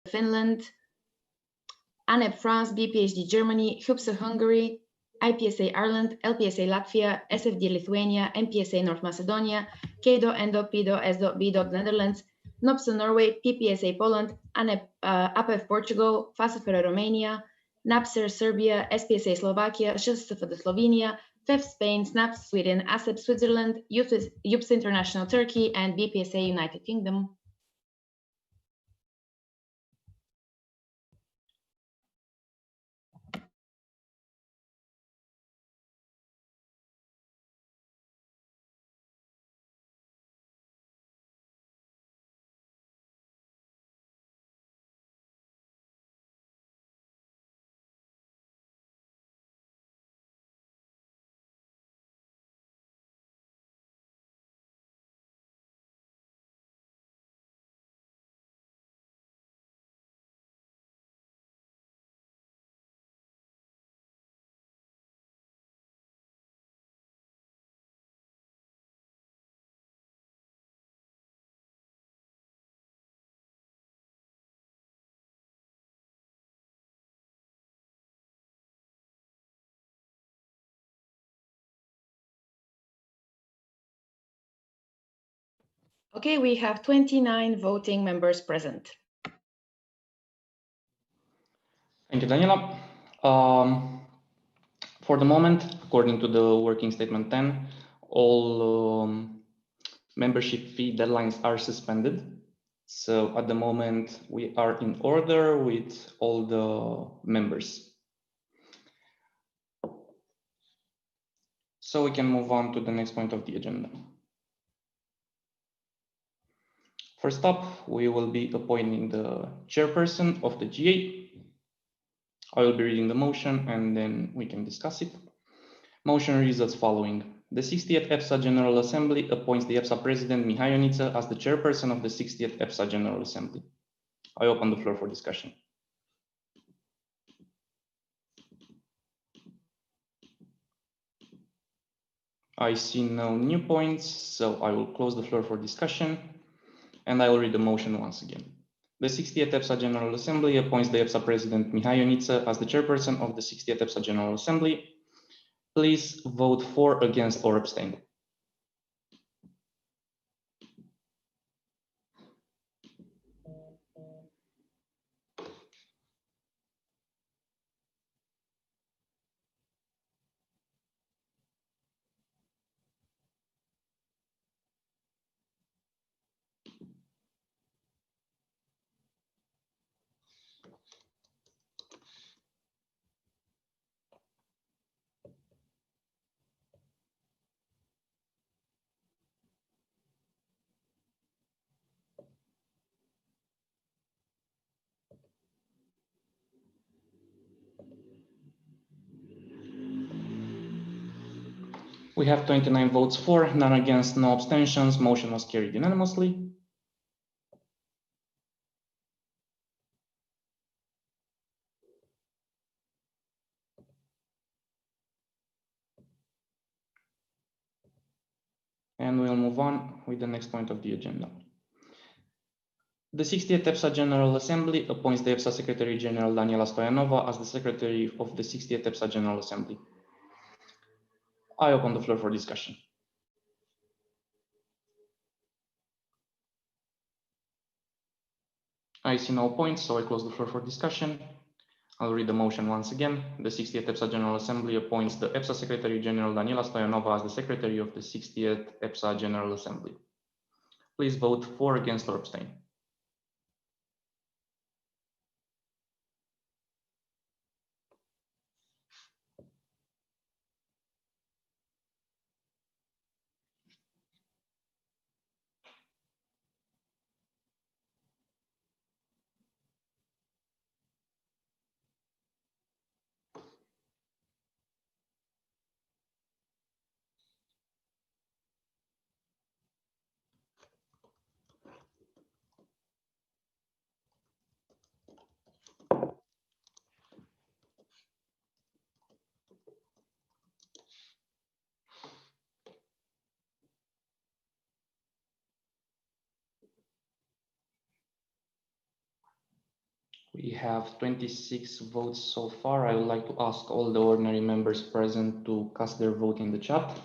Finland, ANEP France, BPHD Germany, HUPSA Hungary, IPSA Ireland, LPSA Latvia, SFD Lithuania, MPSA North Macedonia, KDO, ENDO, PIDO, SDO, BDO Netherlands, NOPSA Norway, PPSA Poland, ANEP, APEF Portugal, FASFER Romania, NAPSER Serbia, SPSA Slovakia, SHSFD Slovenia, FEF Spain, SNAPS Sweden, ASEP Switzerland, UPSA International Turkey, and BPSA United Kingdom. Okay, we have 29 voting members present. Thank you, Daniela. For the moment, according to the working statement 10, all membership fee deadlines are suspended. So at the moment, we are in order with all the members. So we can move on to the next point of the agenda. First up, we will be appointing the chairperson of the GA. I will be reading the motion and then we can discuss it. Motion reads as following. The 60th EPSA General Assembly appoints the EPSA President Mihai Ioniță as the chairperson of the 60th EPSA General Assembly. I open the floor for discussion. I see no new points, so I will close the floor for discussion and I will read the motion once again. The 60th EPSA General Assembly appoints the EPSA President Mihai Ioniță as the chairperson of the 60th EPSA General Assembly. Please vote for, against, or abstain. We have 29 votes for, none against, no abstentions. Motion was carried unanimously. And we'll move on with the next point of the agenda. The 60th EPSA General Assembly appoints the EPSA Secretary General Daniela Stoyanova as the Secretary of the 60th EPSA General Assembly. I open the floor for discussion. I see no points, so I close the floor for discussion. I'll read the motion once again. The 60th EPSA General Assembly appoints the EPSA Secretary General Daniela Stoyanova as the Secretary of the 60th EPSA General Assembly. Please vote for, against, or abstain. We have 26 votes so far. I would like to ask all the ordinary members present to cast their vote in the chat.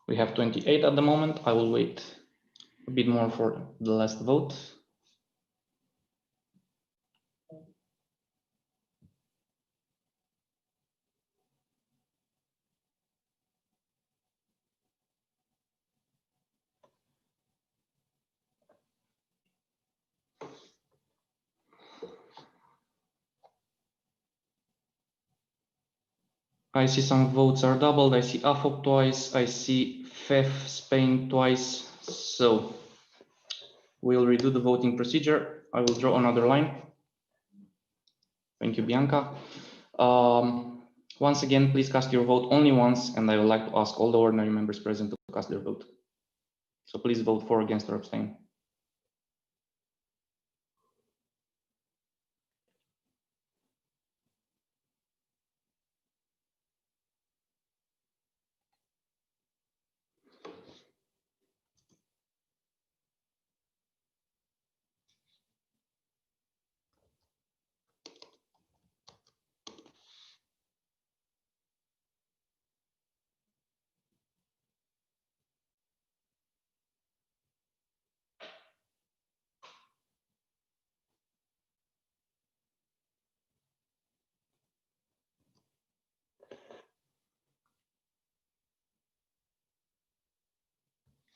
We have 28 at the moment. I will wait a bit more for the last vote. I see some votes are doubled. I see AFOP twice. I see FEF Spain twice. So we'll redo the voting procedure. I will draw another line. Thank you, Bianca. Once again, please cast your vote only once, and I would like to ask all the ordinary members present to cast their vote. So please vote for, against, or abstain.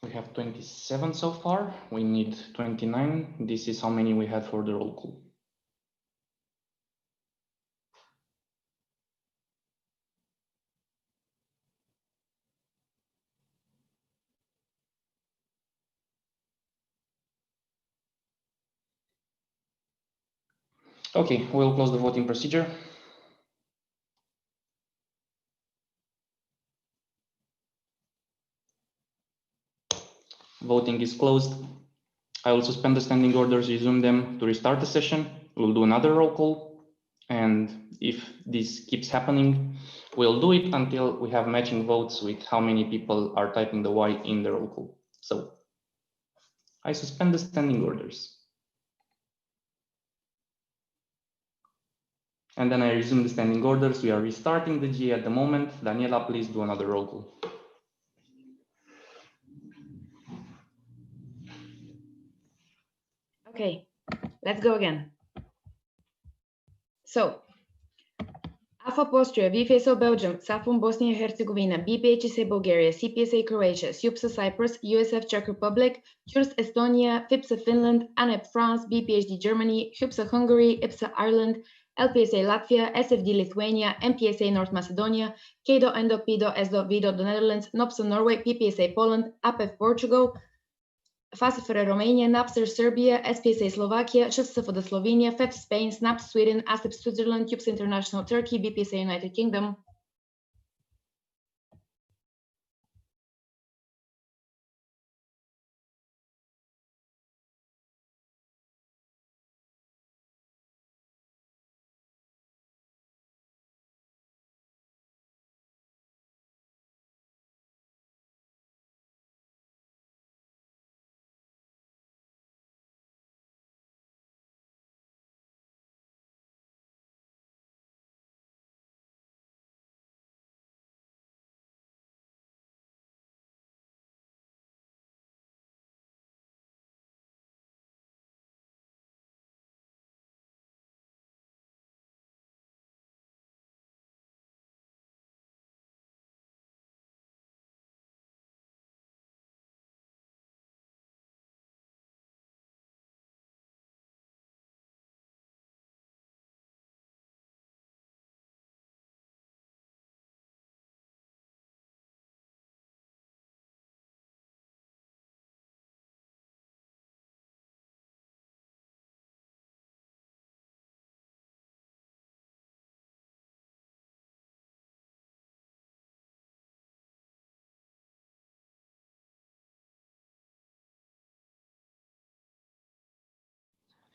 We have 27 so far. We need 29. This is how many we had for the roll call. Okay, we'll close the voting procedure. Voting is closed. I will suspend the standing orders, resume them to restart the session. We'll do another roll call. And if this keeps happening, we'll do it until we have matching votes with how many people are typing the Y in the roll call. So I suspend the standing orders. And then I resume the standing orders. We are restarting the GA at the moment. Daniela, please do another roll call. Okay, let's go again. So, AFOP Austria, VFSO Belgium, SAFOM Bosnia and Herzegovina, BPHSA Bulgaria, CPSA Croatia, SUPSA Cyprus, USF Czech Republic, CURS Estonia, FIPSA Finland, ANEP France, BPHD Germany, HUPSA Hungary, IPSA Ireland, LPSA Latvia, SFD Lithuania, MPSA North Macedonia, CADO, ENDO, PIDO, ESDO, VIDO, the Netherlands, NOPSA Norway, PPSA Poland, APEF Portugal, FASFR Romania, NAPSR Serbia, SPSA Slovakia, ŠSFD Slovenia, FEF Spain, SNAPS Sweden, ASIP Switzerland, CUPS International Turkey, BPSA United Kingdom,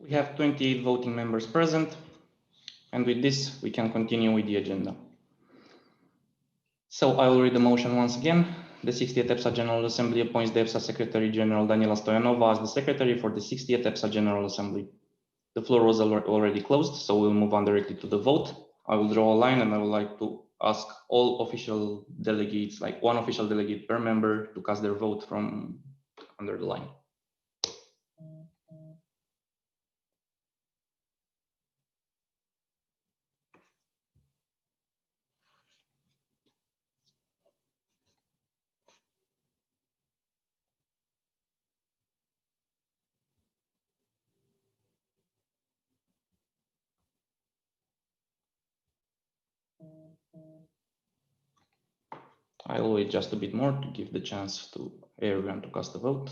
We have 28 voting members present, and with this, we can continue with the agenda. So I will read the motion once again. The 60th EPSA General Assembly appoints the EPSA Secretary General Daniela Stoyanova as the Secretary for the 60th EPSA General Assembly. The floor was already closed, so we'll move on directly to the vote. I will draw a line, and I would like to ask all official delegates, like one official delegate per member, to cast their vote from under the line. I'll wait just a bit more to give the chance to everyone to cast a vote.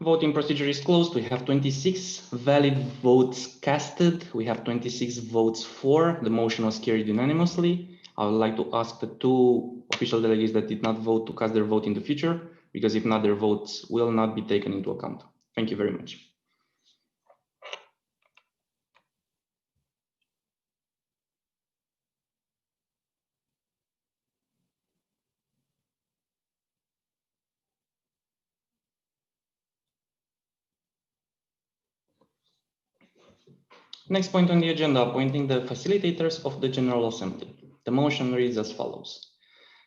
Voting procedure is closed. We have 26 valid votes casted. We have 26 votes for. The motion was carried unanimously. I would like to ask the two official delegates that did not vote to cast their vote in the future, because if not, their votes will not be taken into account. Thank you very much. Next point on the agenda, appointing the facilitators of the General Assembly. The motion reads as follows.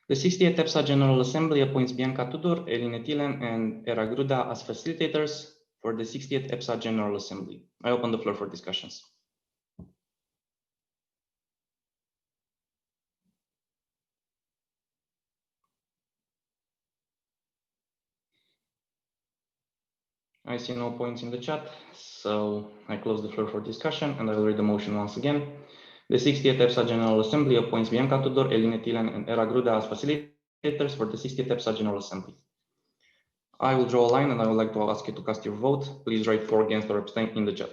The 60th EPSA General Assembly appoints Bianca Tudor, Eline Tilen, and Era Gruda as facilitators for the 60th EPSA General Assembly. I open the floor for discussions. I see no points in the chat, so I close the floor for discussion, and I will read the motion once again. The 60th EPSA General Assembly appoints Bianca Tudor, Eline Tilen, and Era Gruda as facilitators for the 60th EPSA General Assembly. I will draw a line, and I would like to ask you to cast your vote. Please write for, against, or abstain in the chat.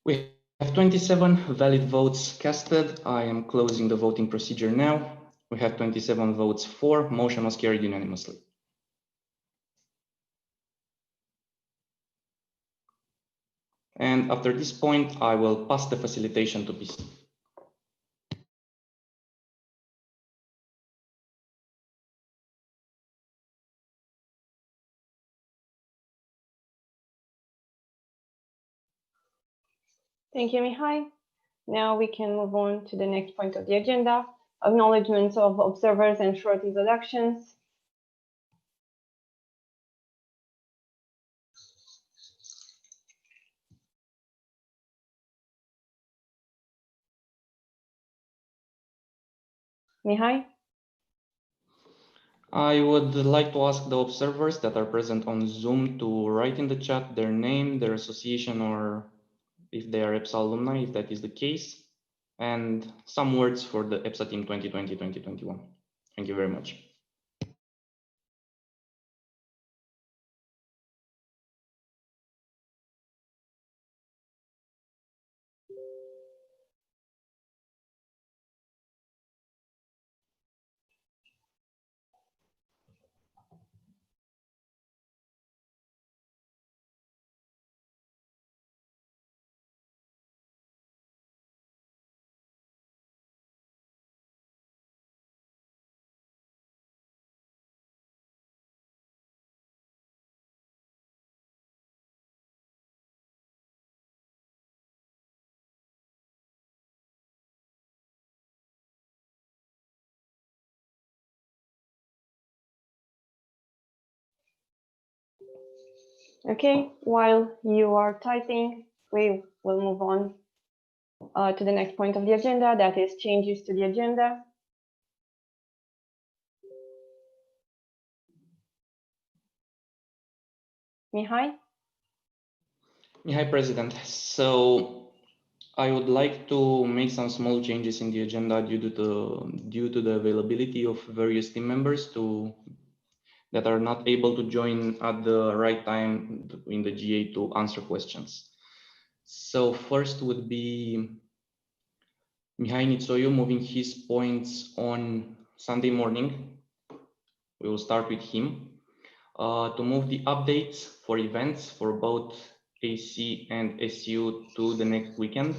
We have 27 valid votes casted. I am closing the voting procedure now. We have 27 votes for. Motion was carried unanimously. And after this point, I will pass the facilitation to PC. Thank you, Mihai. Now we can move on to the next point of the agenda, acknowledgements of observers and short introductions. Mihai? I would like to ask the observers that are present on Zoom to write in the chat their name, their association, or if they are EPSA alumni, if that is the case, and some words for the EPSA team 2020-2021. Thank you very much. Okay, while you are typing, we will move on to the next point of the agenda, that is changes to the agenda. Mihai? Mihai, President. So I would like to make some small changes in the agenda due to the availability of various team members that are not able to join at the right time in the GA to answer questions. So first would be Mihai Nitsoiu moving his points on Sunday morning. We will start with him. To move the updates for events for both AC and SU to the next weekend.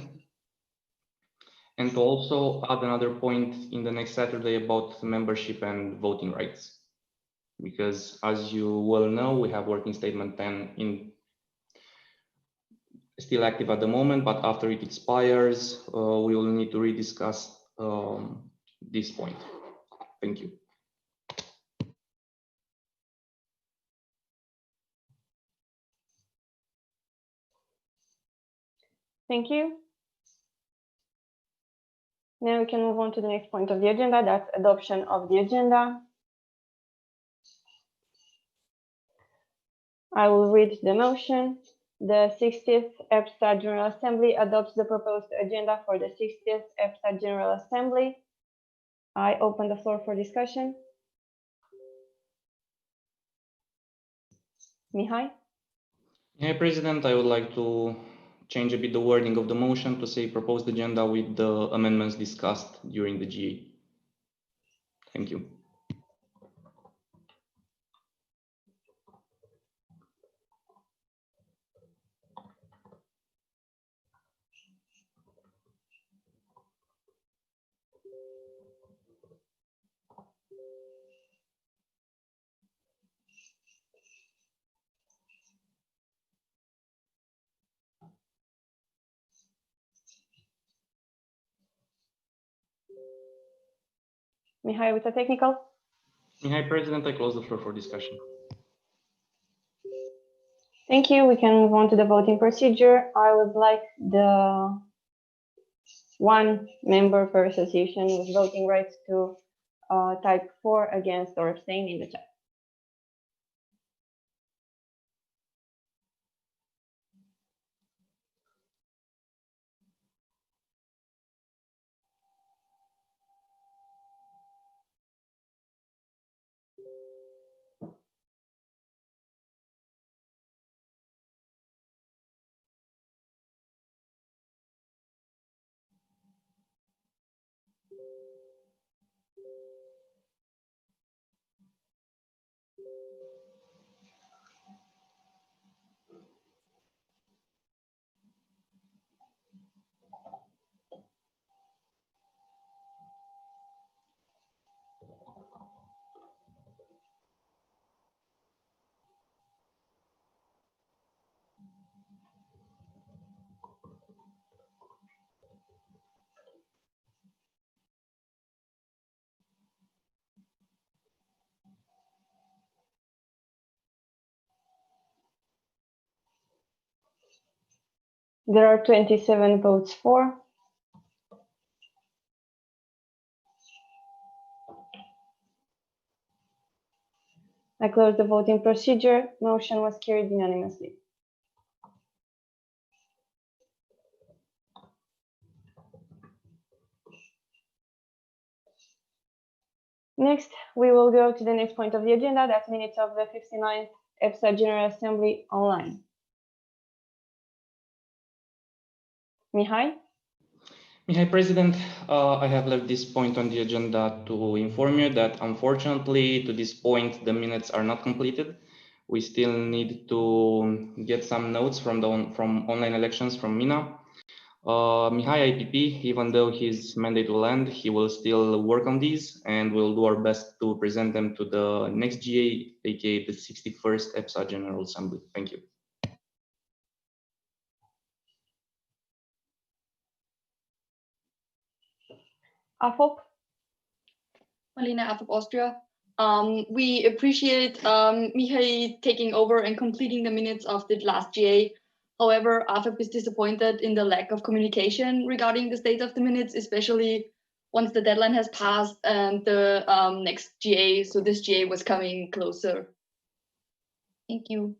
And to also add another point in the next Saturday about membership and voting rights. Because as you well know, we have working statement 10 still active at the moment, but after it expires, we will need to rediscuss this point. Thank you. Thank you. Now we can move on to the next point of the agenda, that's adoption of the agenda. I will read the motion. The 60th EPSA General Assembly adopts the proposed agenda for the 60th EPSA General Assembly. I open the floor for discussion. Mihai? Yeah, President, I would like to change a bit the wording of the motion to say proposed agenda with the amendments discussed during the GA. Thank you. Mihai with a technical. Mihai, President, I close the floor for discussion. Thank you. We can move on to the voting procedure. I would like the one member per association with voting rights to type for, against, or abstain in the chat. There are 27 votes for. I close the voting procedure. Motion was carried unanimously. Next, we will go to the next point of the agenda, that's minutes of the 59th EPSA General Assembly online. Mihai? Mihai, President, I have left this point on the agenda to inform you that unfortunately to this point the minutes are not completed. We still need to get some notes from online elections from Mina. Mihai IPP, even though his mandate will end, he will still work on these and we'll do our best to present them to the next GA, aka the 61st EPSA General Assembly. Thank you. AFOP? Marlene, AFOP Austria. We appreciate Mihai taking over and completing the minutes of the last GA. However, AFOP is disappointed in the lack of communication regarding the state of the minutes, especially once the deadline has passed and the next GA, so this GA was coming closer. Thank you.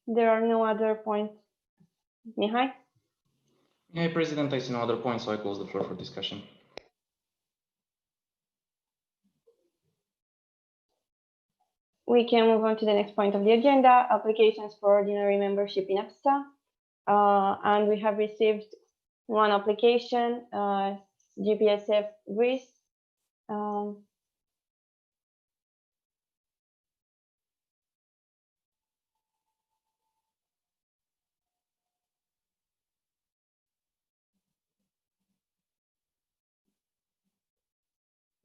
There are no other points. Mihai? Mihai, President, I see no other points, so I close the floor for discussion. We can move on to the next point of the agenda, applications for ordinary membership in EPSA. And we have received one application, GPSF Greece.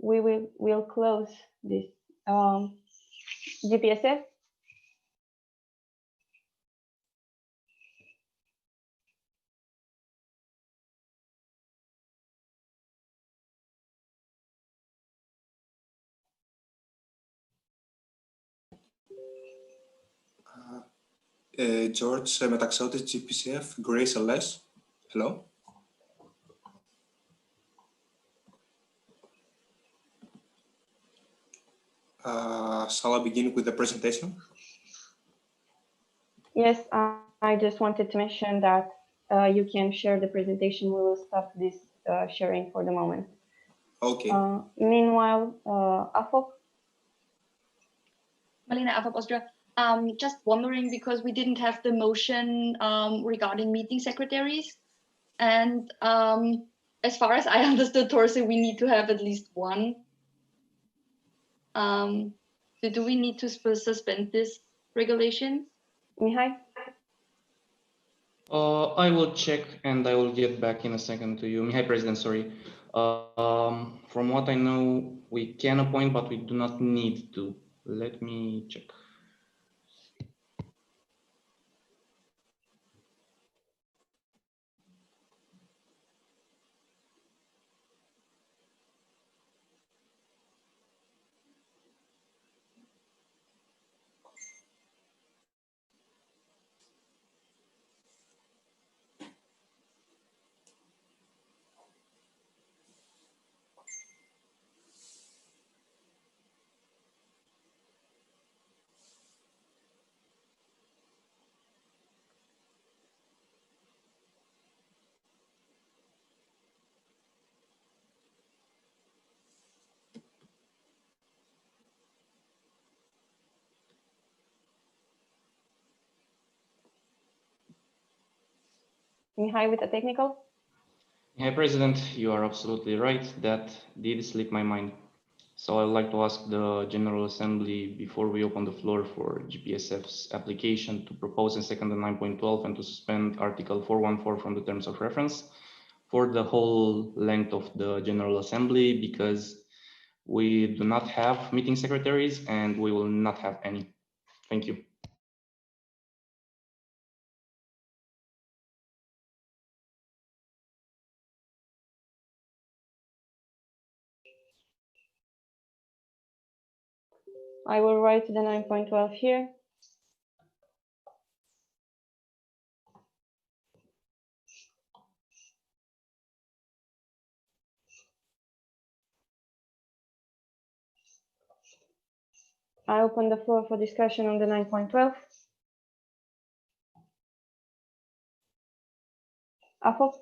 We will close this GPSF. George Metaxotis, GPSF, Grace LS. Hello. Shall I begin with the presentation? Yes, I just wanted to mention that you can share the presentation. We will stop this sharing for the moment. Okay. Meanwhile, AFOP? Marlene, AFOP Austria. Just wondering, because we didn't have the motion regarding meeting secretaries. And as far as I understood, Torsi, we need to have at least one. So do we need to suspend this regulation? Mihai? I will check and I will get back in a second to you. Mihai, President, sorry. From what I know, we can appoint, but we do not need to. Let me check. Mihai with a technical? Mihai, President, you are absolutely right. That did slip my mind. So I would like to ask the General Assembly, before we open the floor for GPSF's application, to propose and second the 9.12 and to suspend Article 414 from the terms of reference for the whole length of the General Assembly, because we do not have meeting secretaries and we will not have any. Thank you. I will write the 9.12 here. I open the floor for discussion on the 9.12. Afo?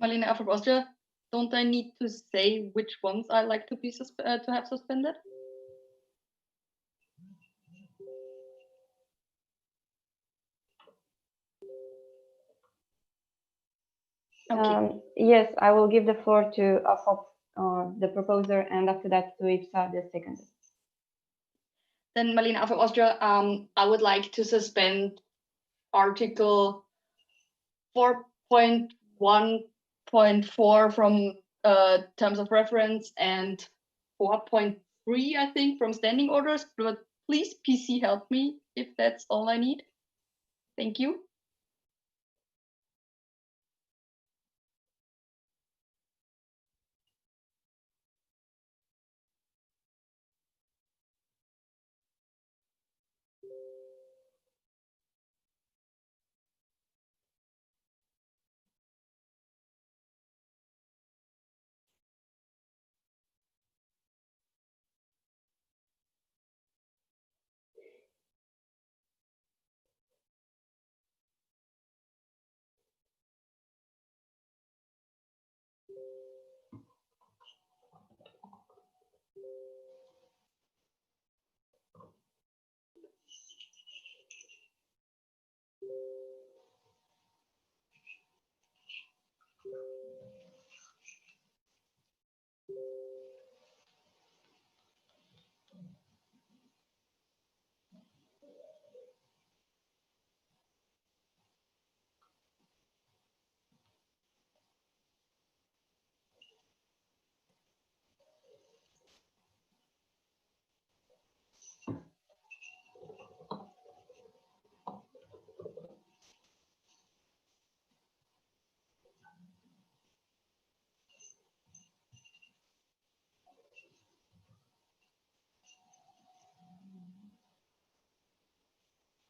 Marlene Afro Austria, don't I need to say which ones I like to be to have suspended? Okay. Yes, I will give the floor to Afo, the proposer, and after that to EPSA, the second. Then Marlene Afro Austria, I would like to suspend Article 4.1.4 from terms of reference and 4.3, I think, from standing orders. But please, PC, help me if that's all I need. Thank you.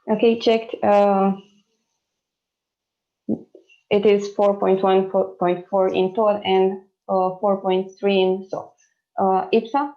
Okay, checked. It is 4.1.4 in total and 4.3 in so. EPSA?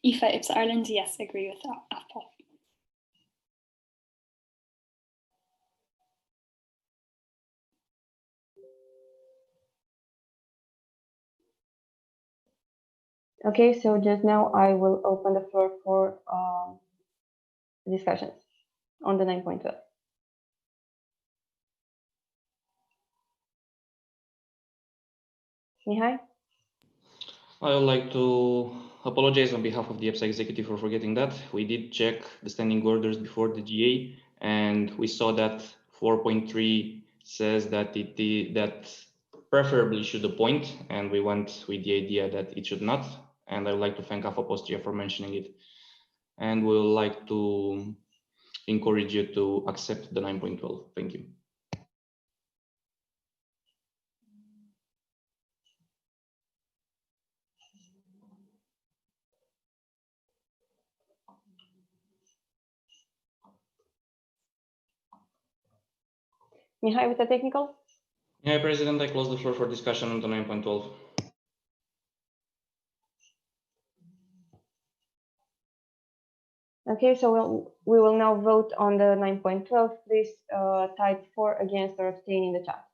EPSA Ireland, yes, agree with that. Apple. Okay, so just now I will open the floor for discussions on the 9.12. Mihai? I would like to apologize on behalf of the EPSA executive for forgetting that. We did check the standing orders before the GA, and we saw that 4.3 says that that preferably should appoint, and we went with the idea that it should not. And I would like to thank AFA Austria for mentioning it. And we would like to encourage you to accept the 9.12. Thank you. Mihai with the technical? Yeah, President, I close the floor for discussion on the 9.12. Okay, so we will now vote on the 9.12. Please type for, against, or abstain in the chat.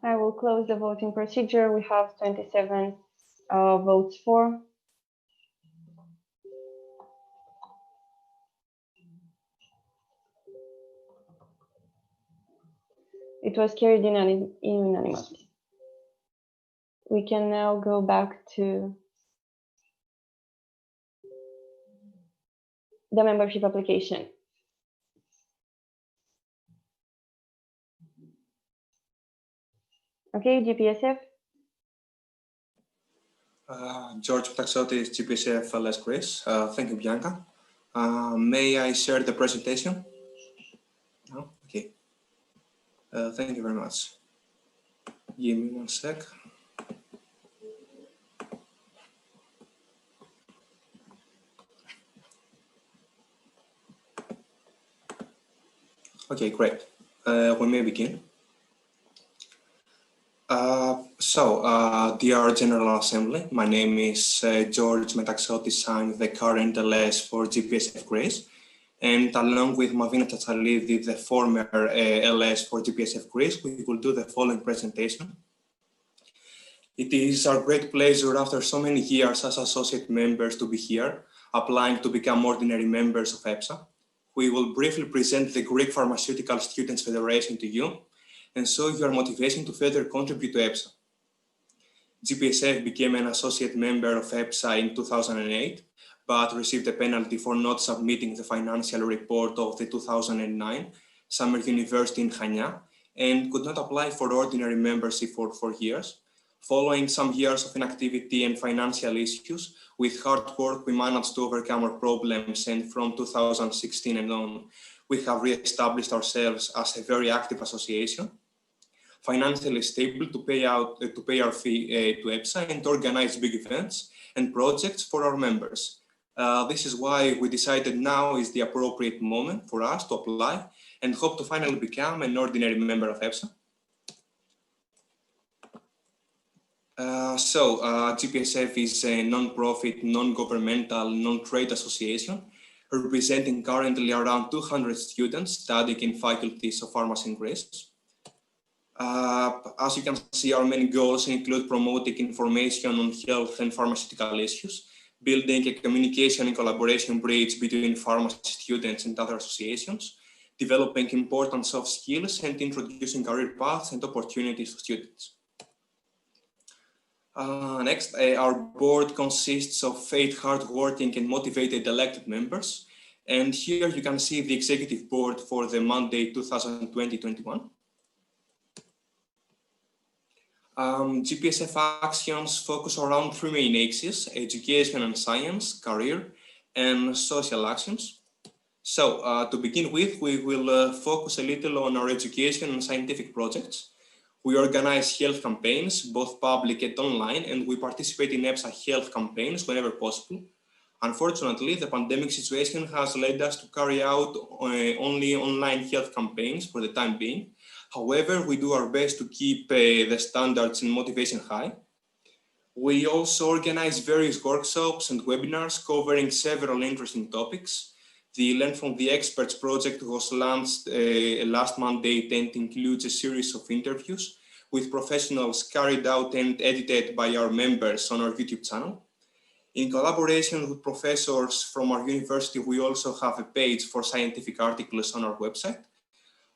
I will close the voting procedure. We have 27 votes for. It was carried unanimously. We can now go back to the membership application. Okay, GPSF. George Taxotis, GPSF LS Chris. Thank you, Bianca. May I share the presentation? No? Okay. Thank you very much. Give me 1 sec. Okay, great. We may begin. Dear General Assembly, my name is George Metaxotis. I'm the current LS for GPSF Greece, and along with Mavina Tsatsalidi, the former LS for GPSF Greece, we will do the following presentation. It is our great pleasure after so many years as associate members to be here, applying to become ordinary members of EPSA. We will briefly present the Greek Pharmaceutical Students Federation to you and show your motivation to further contribute to EPSA. GPSF became an associate member of EPSA in 2008, but received a penalty for not submitting the financial report of the 2009 Summer University in Chania and could not apply for ordinary membership for 4 years. Following some years of inactivity and financial issues, with hard work, we managed to overcome our problems, and from 2016 and on, we have re-established ourselves as a very active association, financially stable to pay our fee to EPSA and organize big events and projects for our members. This is why we decided now is the appropriate moment for us to apply and hope to finally become an ordinary member of EPSA. GPSF is a non-profit, non-governmental, non-trade association representing currently around 200 students studying in faculties of pharmacy in Greece. As you can see, our main goals include promoting information on health and pharmaceutical issues, building a communication and collaboration bridge between pharmacy students and other associations, developing important soft skills, and introducing career paths and opportunities to students. Next, our board consists of 8 hardworking and motivated elected members. And here you can see the executive board for the mandate 2020-21. GPSF actions focus around 3 main axes: education and science, career, and social actions. So to begin with, we will focus a little on our education and scientific projects. We organize health campaigns, both public and online, and we participate in EPSA health campaigns whenever possible. Unfortunately, the pandemic situation has led us to carry out only online health campaigns for the time being. However, we do our best to keep the standards and motivation high. We also organize various workshops and webinars covering several interesting topics. The Learn from the Experts project was launched last Monday and includes a series of interviews with professionals carried out and edited by our members on our YouTube channel. In collaboration with professors from our university, we also have a page for scientific articles on our website.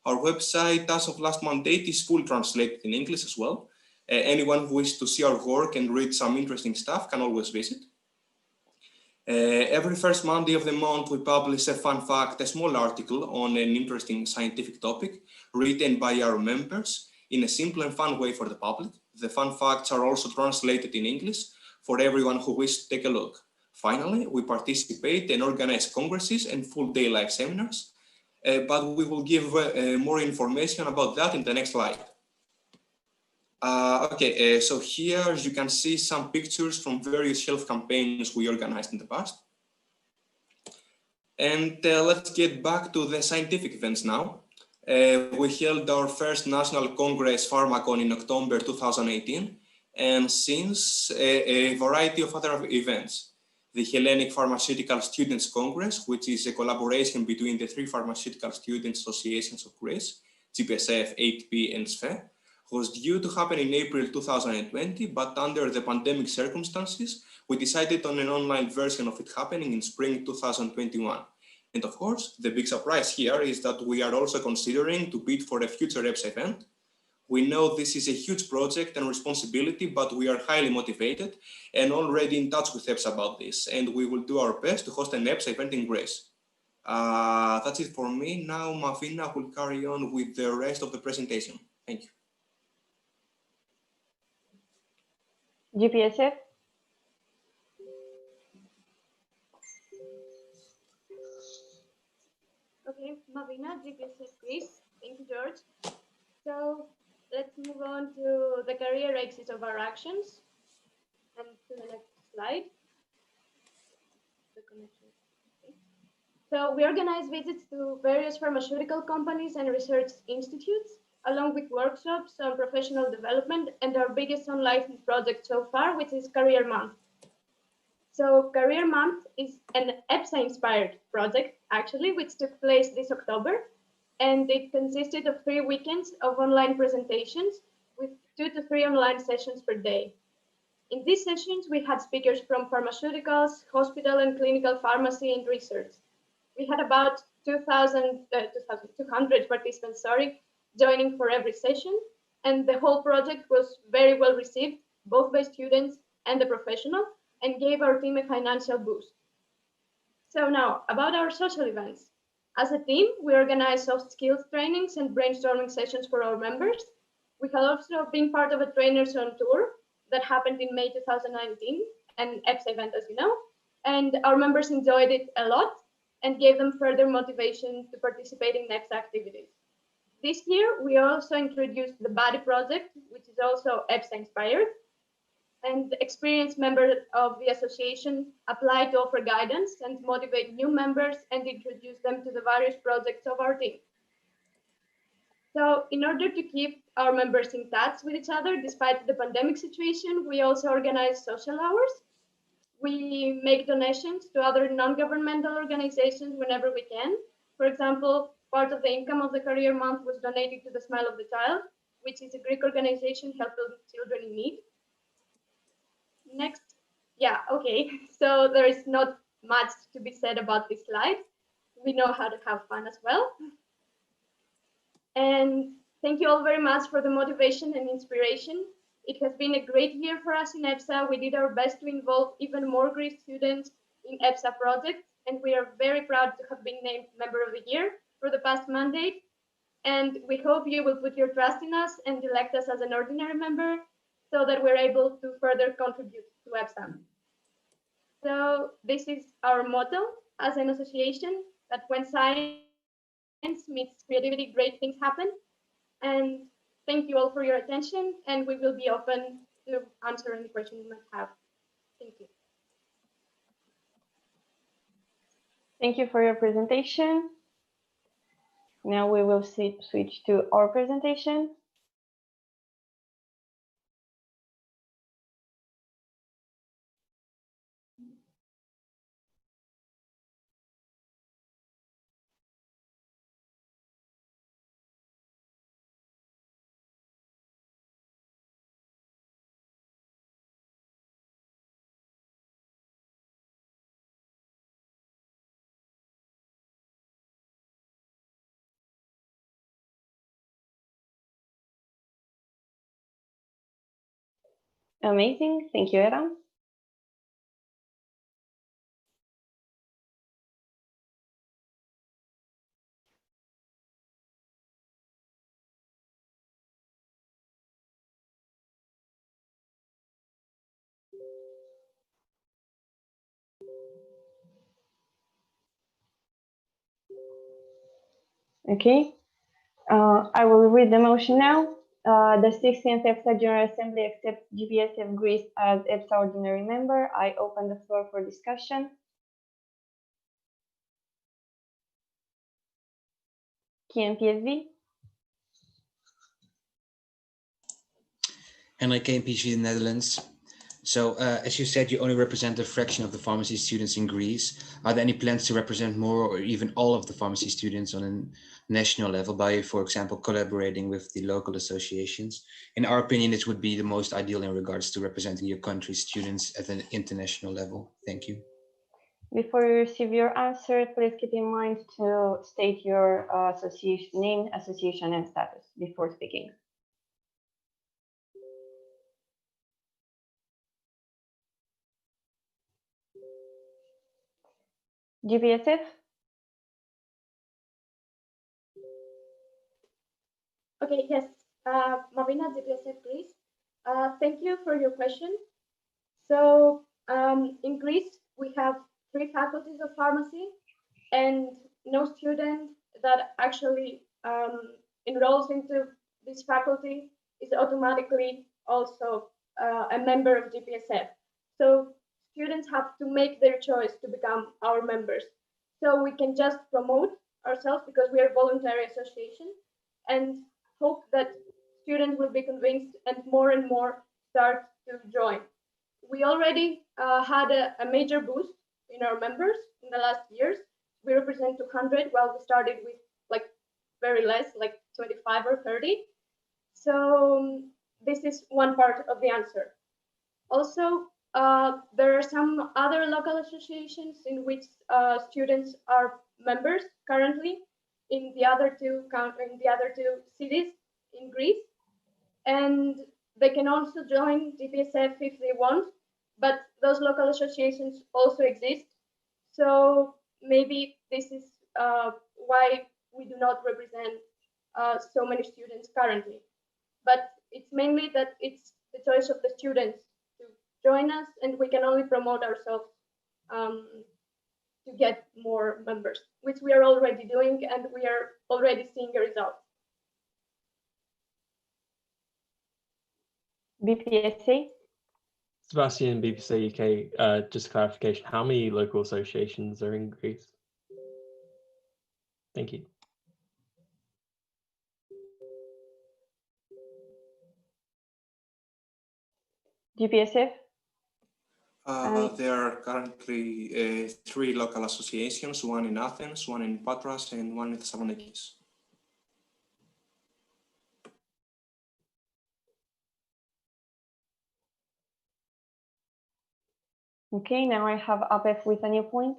Our website, as of last Monday, is fully translated in English as well. Anyone who wishes to see our work and read some interesting stuff can always visit. Every first Monday of the month, we publish a fun fact, a small article on an interesting scientific topic written by our members in a simple and fun way for the public. The fun facts are also translated in English for everyone who wishes to take a look. Finally, we participate and organize congresses and full-day live seminars, but we will give more information about that in the next slide. So here you can see some pictures from various health campaigns we organized in the past. And let's get back to the scientific events now. We held our first National Congress Pharmacon in October 2018, and since a variety of other events. The Hellenic Pharmaceutical Students Congress, which is a collaboration between the 3 pharmaceutical students associations of Greece, GPSF, ATP, and SFE, was due to happen in April 2020, but under the pandemic circumstances, we decided on an online version of it happening in spring 2021. And of course, the big surprise here is that we are also considering to bid for a future EPSA event. We know this is a huge project and responsibility, but we are highly motivated and already in touch with EPSA about this, and we will do our best to host an EPSA event in Greece. That's it for me. Now Mavina will carry on with the rest of the presentation. Thank you. GPSF. Okay, Mavina, GPSF Greece. Thank you, George. So let's move on to the career exit of our actions and to the next slide. The connection. Okay. So we organize visits to various pharmaceutical companies and research institutes, along with workshops on professional development and our biggest on-license project so far, which is Career Month. So Career Month is an EPSA-inspired project, actually, which took place this October, and it consisted of 3 weekends of online presentations with 2 to 3 online sessions per day. In these sessions, we had speakers from pharmaceuticals, hospital and clinical pharmacy, and research. We had about 2,200 participants, joining for every session, and the whole project was very well received, both by students and the professional, and gave our team a financial boost. So now, about our social events. As a team, we organize soft skills trainings and brainstorming sessions for our members. We have also been part of a trainers on tour that happened in May 2019, an EPSA event, as you know, and our members enjoyed it a lot and gave them further motivation to participate in EPSA activities. This year, we also introduced the Buddy Project, which is also EPSA inspired, and experienced members of the association apply to offer guidance and motivate new members and introduce them to the various projects of our team. So in order to keep our members in touch with each other, despite the pandemic situation, we also organize social hours. We make donations to other non-governmental organizations whenever we can. For example, part of the income of the Career Month was donated to the Smile of the Child, which is a Greek organization helping children in need. Next, yeah, okay. So there is not much to be said about this slide. We know how to have fun as well. And thank you all very much for the motivation and inspiration. It has been a great year for us in EPSA. We did our best to involve even more Greek students in EPSA projects, and we are very proud to have been named Member of the Year for the past mandate. And we hope you will put your trust in us and elect us as an ordinary member so that we're able to further contribute to EPSA. So this is our motto as an association, that when science meets creativity, great things happen. And thank you all for your attention, and we will be open to answer any questions you might have. Thank you. Thank you for your presentation. Now we will switch to our presentation. Amazing. Thank you, Era. Okay, I will read the motion now. The 16th EPSA General Assembly accepts GPSF Greece as EPSA ordinary member. I open the floor for discussion. KMPSV. And like KMPSV Netherlands. So as you said, you only represent a fraction of the pharmacy students in Greece. Are there any plans to represent more or even all of the pharmacy students on a national level by, for example, collaborating with the local associations? In our opinion, this would be the most ideal in regards to representing your country's students at an international level. Thank you. Before you receive your answer, please keep in mind to state your association name, association, and status before speaking. GPSF? Okay, yes, Marina, GPSF Greece. Thank you for your question. So in Greece, we have 3 faculties of pharmacy, and no student that actually enrolls into this faculty is automatically also a member of GPSF. So students have to make their choice to become our members. So we can just promote ourselves because we are a voluntary association and hope that students will be convinced and more start to join. We already had a major boost in our members in the last years. We represent 200 while we started with like very less, like 25 or 30. So this is one part of the answer. Also, there are some other local associations in which students are members currently in the other two cities in Greece, and they can also join GPSF if they want, but those local associations also exist. So maybe this is why we do not represent so many students currently. But it's mainly that it's the choice of the students to join us, and we can only promote ourselves to get more members, which we are already doing, and we are already seeing a result. BPSA? Sebastian, BPSA UK, just clarification, how many local associations are in Greece? Thank you. GPSF? There are currently 3 local associations, one in Athens, one in Patras, and one in Thessaloniki. Okay, now I have APEF with a new point.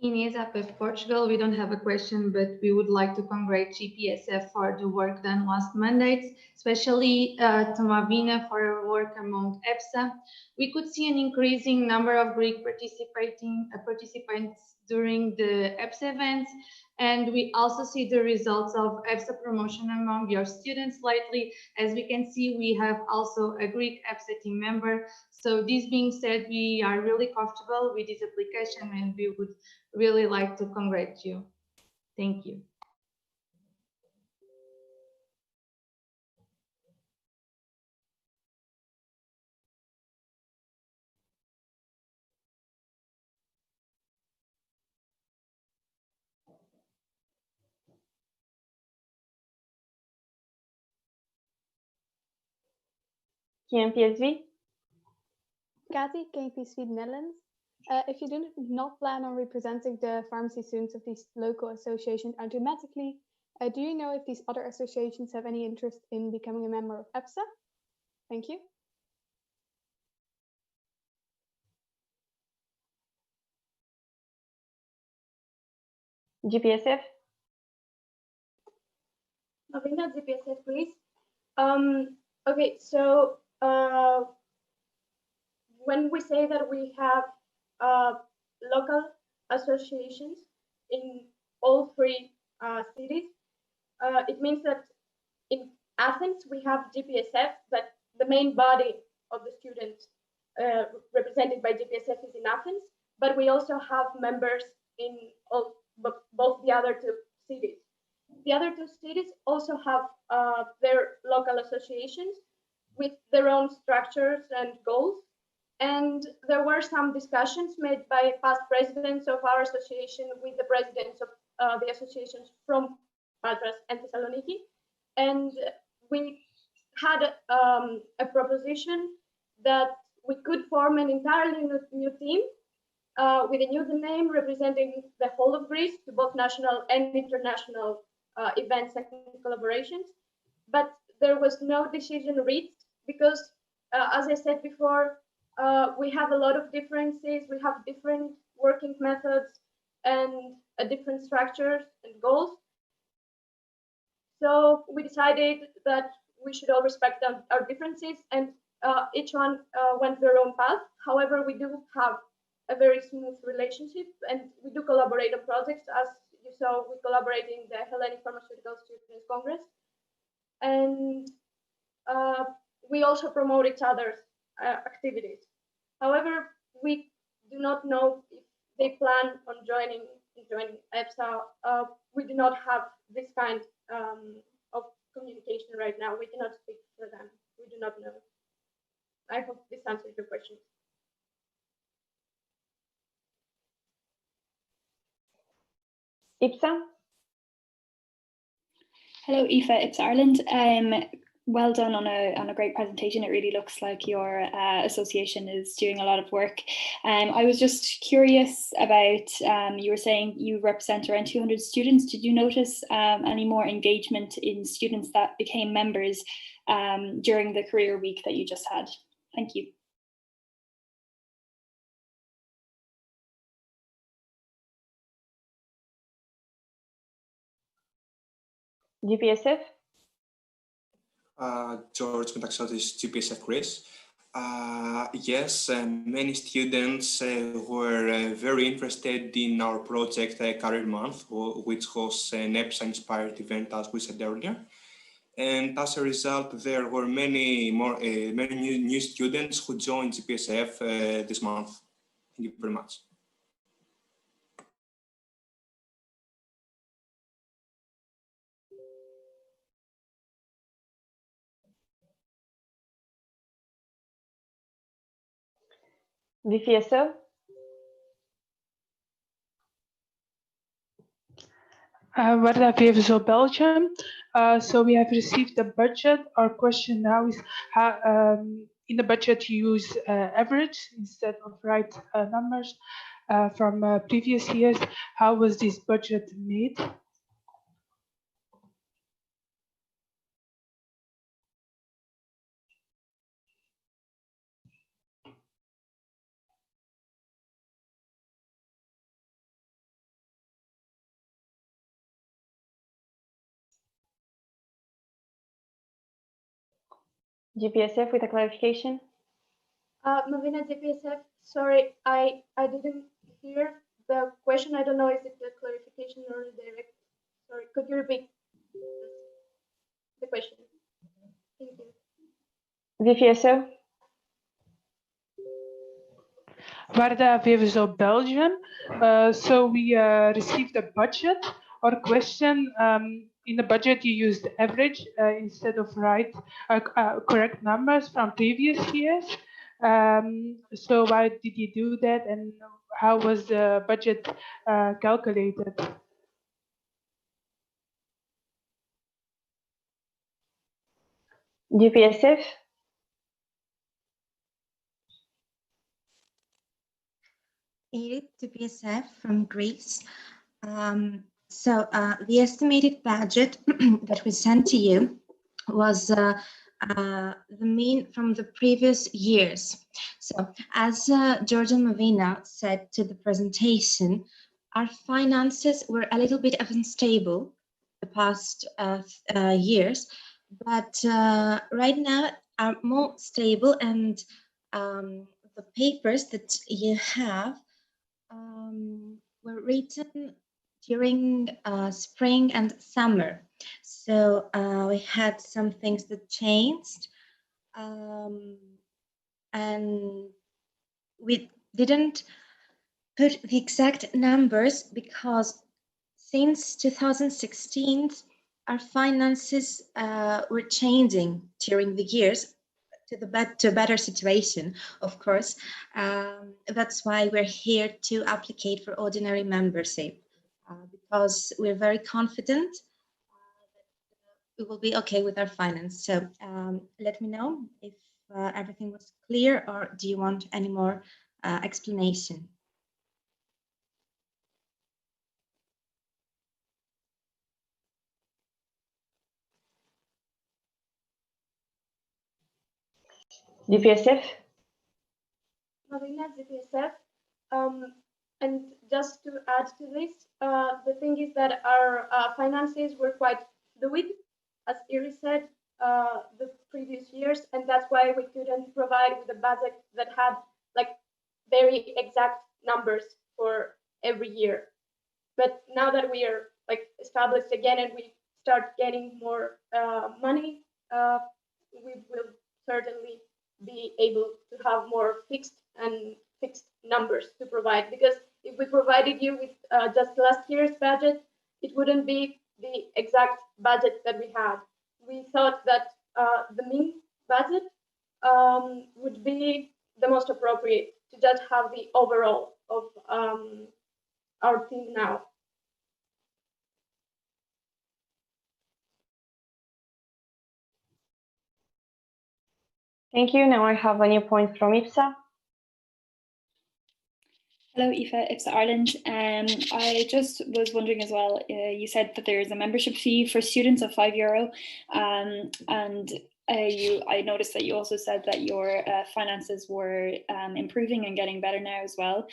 Inês, APEF Portugal, we don't have a question, but we would like to congratulate GPSF for the work done last Mondays, especially to Marina for her work among EPSA. We could see an increasing number of Greek participants during the EPSA events, and we also see the results of EPSA promotion among your students lately. As we can see, we have also a Greek EPSA team member. So this being said, we are really comfortable with this application, and we would really like to congratulate you. Thank you. KMPSV? Kathy, KPSV Netherlands. If you do not plan on representing the pharmacy students of these local associations automatically, do you know if these other associations have any interest in becoming a member of EPSA? Thank you. GPSF? Marina, GPSF, please. Okay, so when we say that we have local associations in all 3 cities, it means that in Athens we have GPSF, but the main body of the students represented by GPSF is in Athens, but we also have members in both the other 2 cities. The other 2 cities also have their local associations with their own structures and goals. And there were some discussions made by past presidents of our association with the presidents of the associations from Patras and Thessaloniki. And we had a proposition that we could form an entirely new team with a new name representing the whole of Greece to both national and international events and collaborations. But there was no decision reached because, as I said before, we have a lot of differences. We have different working methods and different structures and goals. So we decided that we should all respect our differences, and each one went their own path. However, we do have a very smooth relationship, and we do collaborate on projects. As you saw, we collaborate in the Hellenic Pharmaceutical Students Congress, and we also promote each other's activities. However, we do not know if they plan on joining EPSA. We do not have this kind of communication right now. We cannot speak for them. We do not know. I hope this answers your question. EPSA? Hello, Aoife, EPSA Ireland. Well done on a great presentation. It really looks like your association is doing a lot of work. I was just curious about, you were saying you represent around 200 students. Did you notice any more engagement in students that became members during the career week that you just had? Thank you. GPSF? George Metaxotis, GPSF Greece. Yes, many students were very interested in our project Career Month, which was an EPSA-inspired event, as we said earlier. And as a result, there were many new students who joined GPSF this month. Thank you very much. VPSO? Warda VFSO Belgium. So we have received the budget. Our question now is how, in the budget you use average instead of right numbers from previous years. How was this budget made? GPSF with a clarification? Mavina, GPSF, sorry, I didn't hear the question. I don't know if it's a clarification or a direct. Sorry, could you repeat the question? Thank you. VPSO? Warda VFSO Belgium. So we received a budget. Our question, in the budget you used average instead of correct numbers from previous years. So why did you do that, and how was the budget calculated? GPSF? Edith, GPSF from Greece. The estimated budget that we sent to you was the mean from the previous years. So as George and Mavina said to the presentation, our finances were a little bit unstable the past years, but right now are more stable, and the papers that you have were written during spring and summer. So we had some things that changed, and we didn't put the exact numbers because since 2016, our finances were changing during the years to a better situation, of course. That's why we're here to applicate for ordinary membership, because we're very confident we will be okay with our finance. So let me know if everything was clear, or do you want any more explanation? GPSF? Marina, GPSF. And just to add to this, the thing is that our finances were quite fluid, as Iris said, the previous years, and that's why we couldn't provide with a budget that had like very exact numbers for every year. But now that we are like established again and we start getting more money, we will certainly be able to have more fixed numbers to provide, because if we provided you with just last year's budget, it wouldn't be the exact budget that we had. We thought that the mean budget would be the most appropriate to just have the overall of our team now. Thank you. Now I have a new point from EPSA. Hello, EPSA Ireland. I just was wondering as well, you said that there is a membership fee for students of €5, and I noticed that you also said that your finances were improving and getting better now as well.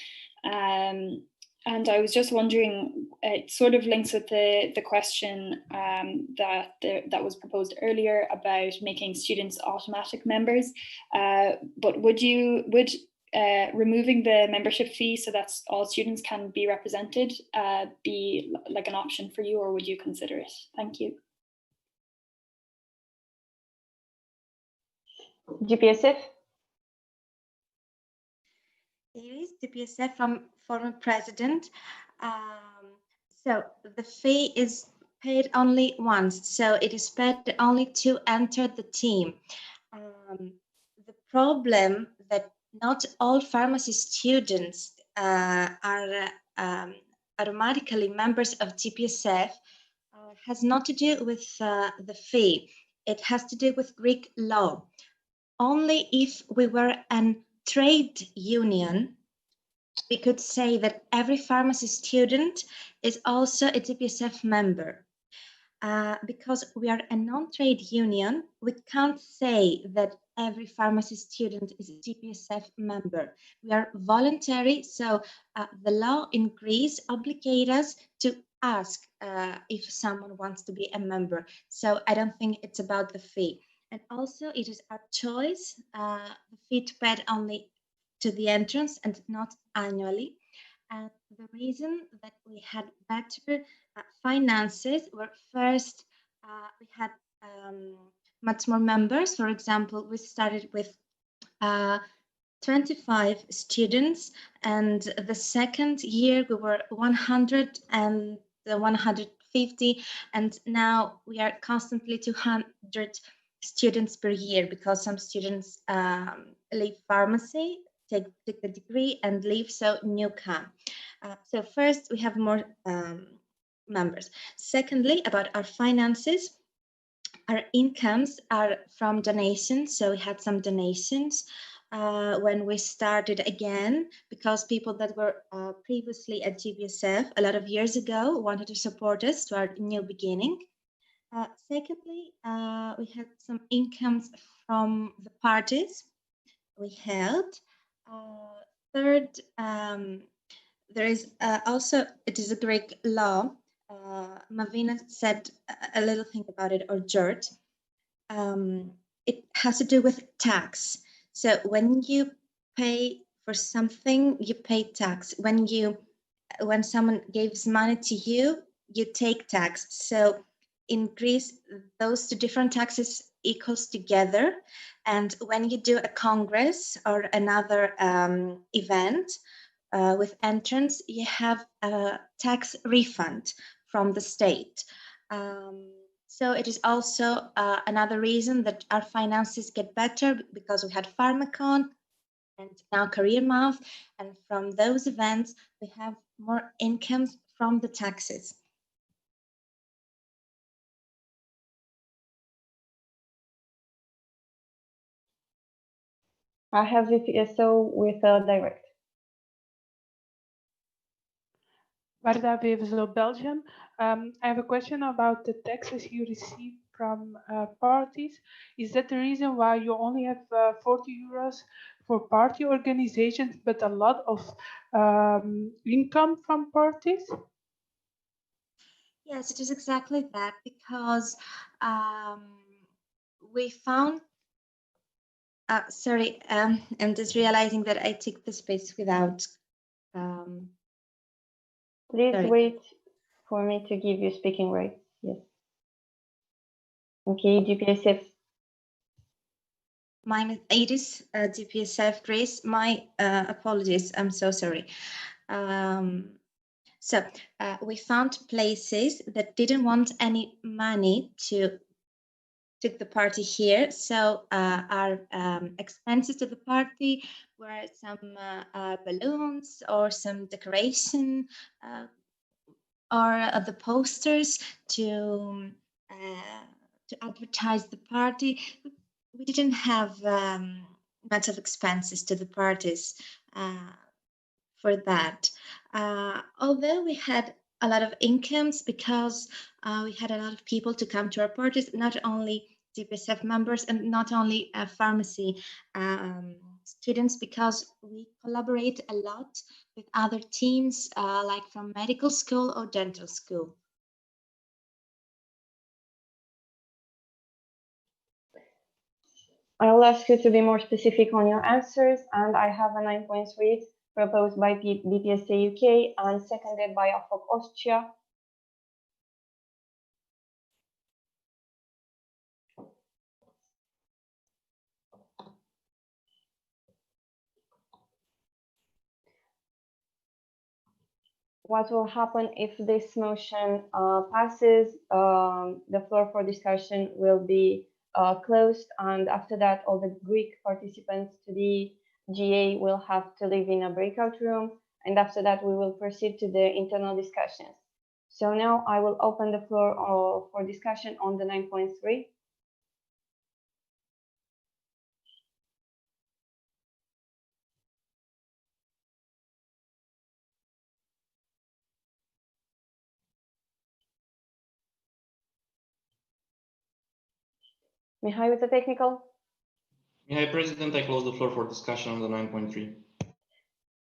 And I was just wondering, it sort of links with the question that was proposed earlier about making students automatic members. But would removing the membership fee so that all students can be represented be like an option for you, or would you consider it? Thank you. GPSF? Iris, GPSF from former president. So the fee is paid only once, so it is paid only to enter the team. The problem that not all pharmacy students are automatically members of GPSF has not to do with the fee. It has to do with Greek law. Only if we were an trade union, we could say that every pharmacy student is also a GPSF member. Because we are a non-trade union, we can't say that every pharmacy student is a GPSF member. We are voluntary, so the law in Greece obligates us to ask if someone wants to be a member. So I don't think it's about the fee. And also it is our choice, the fee to pay only to the entrance and not annually. And the reason that we had better finances were first, we had much more members. For example, we started with 25 students, and the second year we were 100 and 150, and now we are constantly 200 students per year, because some students leave pharmacy, take the degree and leave, so new come. So first we have more members. Secondly, about our finances, our incomes are from donations. So we had some donations when we started again, because people that were previously at GPSF a lot of years ago wanted to support us to our new beginning. Secondly, we had some incomes from the parties we held. Third, there is also, it is a Greek law. Mavina said a little thing about it, or George. It has to do with tax. So when you pay for something, you pay tax. When someone gives money to you, you take tax. So in Greece, those two different taxes equals together. And when you do a congress or another event with entrance, you have a tax refund from the state. So it is also another reason that our finances get better, because we had Pharmacon and now Career Month, and from those events we have more incomes from the taxes. I have VPSO with direct. Varda VVSO Belgium. I have a question about the taxes you receive from parties. Is that the reason why you only have 40 euros for party organizations, but a lot of income from parties? Yes, it is exactly that, because we found, sorry, I'm just realizing that I took the space without. Please sorry. wait for me to give you speaking rights. Yes. Okay, GPSF. It is GPSF, Grace. My apologies. I'm so sorry. So we found places that didn't want any money to took the party here. So our expenses to the party were some balloons or some decoration or the posters to advertise the party. We didn't have much of expenses to the parties for that. Although we had a lot of incomes because we had a lot of people to come to our parties, not only GPSF members and not only pharmacy students, because we collaborate a lot with other teams like from medical school or dental school. I will ask you to be more specific on your answers, and I have a 9.3 proposed by BPSA UK and seconded by AFOC Austria. What will happen if this motion passes? The floor for discussion will be closed, and after that, all the Greek participants to the GA will have to live in a breakout room, and after that, we will proceed to the internal discussions. So now I will open the floor for discussion on the 9.3. Mihai with the technical. Mihai, President, I close the floor for discussion on the 9.3.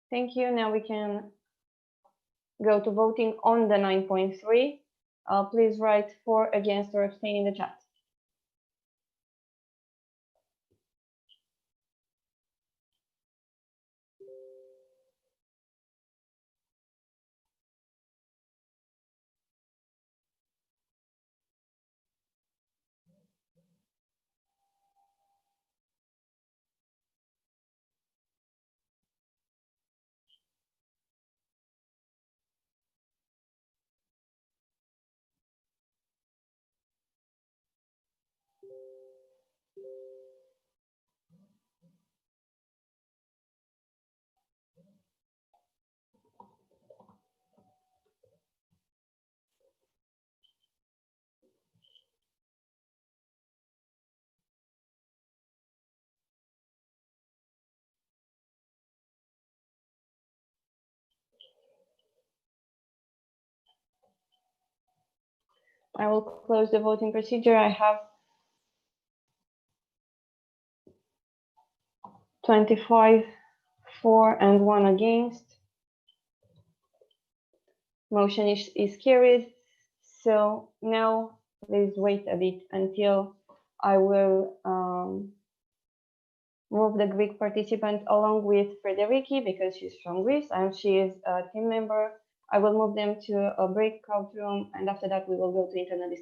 Thank you. Now we can go to voting on the 9.3. Please write for, against, or abstain in the chat. I will close the voting procedure. I have 25 for and 1 against. Motion is carried. So now please wait a bit until I will move the Greek participant along with Frederiki because she's from Greece and she is a team member. I will move them to a breakout room, and after that we will go to internal discussion.